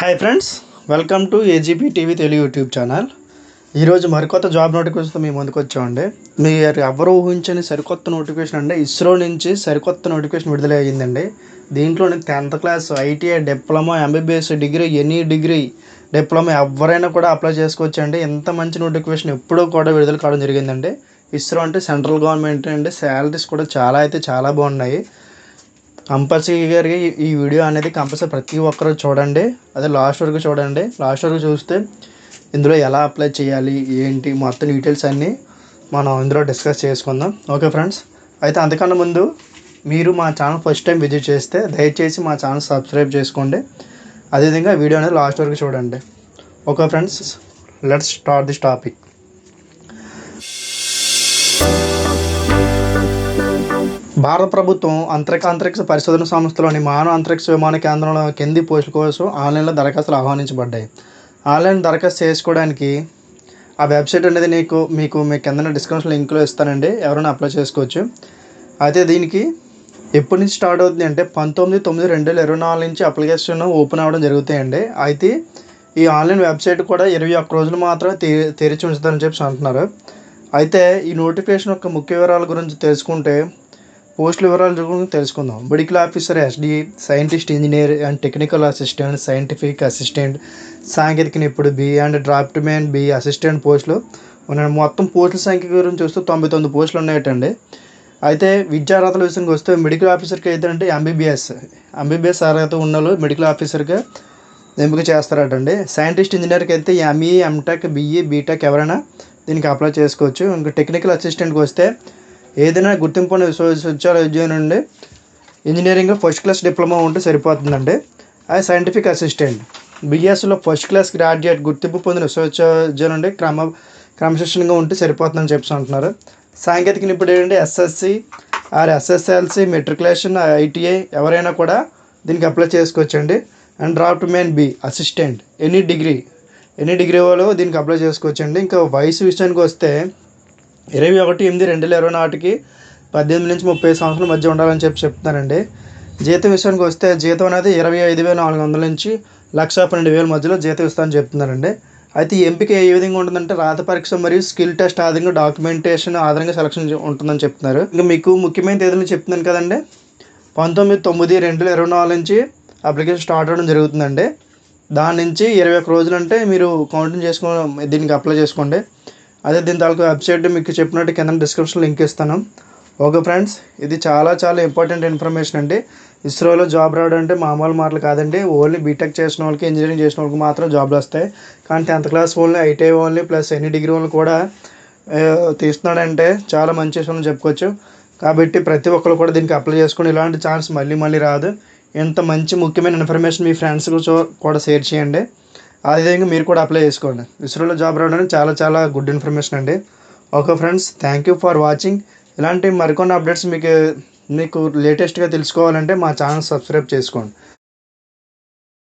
Hi friends, welcome to AGP TV Telugu YouTube channel. ఈరోజు మరికొత్త job నోటిఫికేషన్తో మీ ముందుకు వచ్చామండి. మీరు ఎవరు ఊహించని సరికొత్త నోటిఫికేషన్ అండి. ఇస్రో నుంచి సరికొత్త నోటిఫికేషన్ విడుదల అయ్యిందండి. దీంట్లోని 10th class, ITI, diploma, MBBS degree, any degree, diploma ఎవరైనా కూడా అప్లై చేసుకోవచ్చండి. ఎంత మంచి నోటిఫికేషన్ ఎప్పుడూ కూడా విడుదల కావడం జరిగిందండి. ఇస్రో అంటే సెంట్రల్ గవర్నమెంట్ అండి. శాలరీస్ కూడా చాలా బాగున్నాయి. కంపల్సరీగా ఈ వీడియో అనేది కంపల్సరీ ప్రతి ఒక్కరు చూడండి. అదే లాస్ట్ వరకు చూడండి. లాస్ట్ వరకు చూస్తే ఇందులో ఎలా అప్లై చేయాలి, ఏంటి మొత్తం డీటెయిల్స్ అన్నీ మనం ఇందులో డిస్కస్ చేసుకుందాం. ఓకే ఫ్రెండ్స్, అయితే అంతకన్నా ముందు మీరు మా ఛానల్ ఫస్ట్ టైం విజిట్ చేస్తే దయచేసి మా ఛానల్ సబ్స్క్రైబ్ చేసుకోండి. అదేవిధంగా వీడియో అనేది లాస్ట్ వరకు చూడండి. Okay friends, let's start this topic. భారత ప్రభుత్వం అంతరిక్ష పరిశోధన సంస్థలోని మానవ అంతరిక్ష విమాన కేంద్రంలో కింది పోస్టుల కోసం ఆన్లైన్లో దరఖాస్తులు ఆహ్వానించబడ్డాయి. ఆన్లైన్ దరఖాస్తు చేసుకోవడానికి ఆ వెబ్సైట్ అనేది మీకు కింద డిస్క్రిప్షన్ లింక్లో ఇస్తానండి. ఎవరైనా అప్లై చేసుకోవచ్చు. అయితే దీనికి ఎప్పటి నుంచి స్టార్ట్ అవుతుంది అంటే 19/9/2024 నుంచి అప్లికేషన్ ఓపెన్ అవ్వడం జరుగుతాయండి. అయితే ఈ ఆన్లైన్ వెబ్సైట్ కూడా 21 రోజులు మాత్రమే తెరిచి ఉంచుతారని చెప్పి అంటున్నారు. అయితే ఈ నోటిఫికేషన్ యొక్క ముఖ్య వివరాల గురించి తెలుసుకుంటే పోస్టుల వివరాలు గురించి తెలుసుకుందాం. Medical officer SD, scientist, engineer and technical assistant, scientific assistant, సాంకేతిక నిపుణుడు B and draftsman B assistant పోస్టులు ఉన్నాయి. మొత్తం పోస్టుల సంఖ్య గురించి చూస్తే 99 పోస్టులు ఉన్నాయటండి. అయితే విద్యార్హతల విషయానికి వస్తే మెడికల్ ఆఫీసర్కి అయితే అంటే ఎంబీబీఎస్ అర్హత ఉన్న వాళ్ళు మెడికల్ ఆఫీసర్గా ఎంపిక చేస్తారటండి. సైంటిస్ట్, ఇంజనీర్కి అయితే ME, MTech, BE, BTech ఎవరైనా దీనికి అప్లై చేసుకోవచ్చు. ఇంకా టెక్నికల్ అసిస్టెంట్కి వస్తే ఏదైనా గుర్తింపున్న విశ్వవిద్యాలయం నుండి ఇంజనీరింగ్ ఫస్ట్ క్లాస్ డిప్లొమా ఉంటే సరిపోతుందండి. అది సైంటిఫిక్ అసిస్టెంట్ BSలో ఫస్ట్ క్లాస్ గ్రాడ్యుయేట్ గుర్తింపు పొందిన విశ్వవిద్యాలయం నుండి క్రమశిక్షణగా ఉంటే సరిపోతుందని చెప్పి అంటున్నారు. సాంకేతిక నిపుణుడు ఏంటంటే SSC or SSLC, matriculation, ITI ఎవరైనా కూడా దీనికి అప్లై చేసుకోవచ్చండి. And draftsman B assistant any degree వాళ్ళు దీనికి అప్లై చేసుకోవచ్చండి. ఇంకా వయసు విషయానికి వస్తే 21/8/2024 18 నుంచి 30 సంవత్సరాల మధ్య ఉండాలని చెప్తున్నారండి. జీతం విషయానికి వస్తే జీతం అనేది 25,400 నుంచి 1,12,000 మధ్యలో జీతం ఇస్తామని చెప్తున్నారండి. అయితే ఈ ఎంపిక ఏ విధంగా ఉంటుందంటే రాత పరీక్ష మరియు స్కిల్ టెస్ట్ ఆధారంగా డాక్యుమెంటేషన్ ఆధారంగా సెలక్షన్ ఉంటుందని చెప్తున్నారు. ఇంకా మీకు ముఖ్యమైన తేదీలు చెప్తున్నాను కదండి. 19/9/2024 నుంచి అప్లికేషన్ స్టార్ట్ అవ్వడం జరుగుతుందండి. దాని నుంచి 21 రోజులు అంటే మీరు కౌంటింగ్ చేసుకొని దీనికి అప్లై చేసుకోండి. అదే దీని తాలూకు వెబ్సైట్ మీకు చెప్పినట్టు కింద డిస్క్రిప్షన్ లింక్ ఇస్తాను. ఓకే ఫ్రెండ్స్, ఇది చాలా ఇంపార్టెంట్ ఇన్ఫర్మేషన్ అండి. ఇస్రోలో జాబ్ రావడం అంటే మామూలు మాటలు కాదండి. ఓన్లీ బీటెక్ చేసిన వాళ్ళకి, ఇంజనీరింగ్ చేసిన వాళ్ళకి మాత్రం జాబ్లు వస్తాయి. కానీ 10th class only, ITI only plus any degree వాళ్ళు కూడా తీస్తున్నాడంటే చాలా మంచి విషయం చెప్పుకోవచ్చు. కాబట్టి ప్రతి ఒక్కరు కూడా దీనికి అప్లై చేసుకుని ఇలాంటి ఛాన్స్ మళ్ళీ రాదు. ఇంత మంచి ముఖ్యమైన ఇన్ఫర్మేషన్ మీ ఫ్రెండ్స్ కూడా షేర్ చేయండి. అదేవిధంగా మీరు కూడా అప్లై చేసుకోండి. ఇస్రోలో జాబ్ రావడానికి చాలా గుడ్ ఇన్ఫర్మేషన్ అండి. Okay friends, thank you for watching. ఇలాంటి మరికొన్ని అప్డేట్స్ మీకు లేటెస్ట్గా తెలుసుకోవాలంటే మా ఛానల్ సబ్స్క్రైబ్ చేసుకోండి.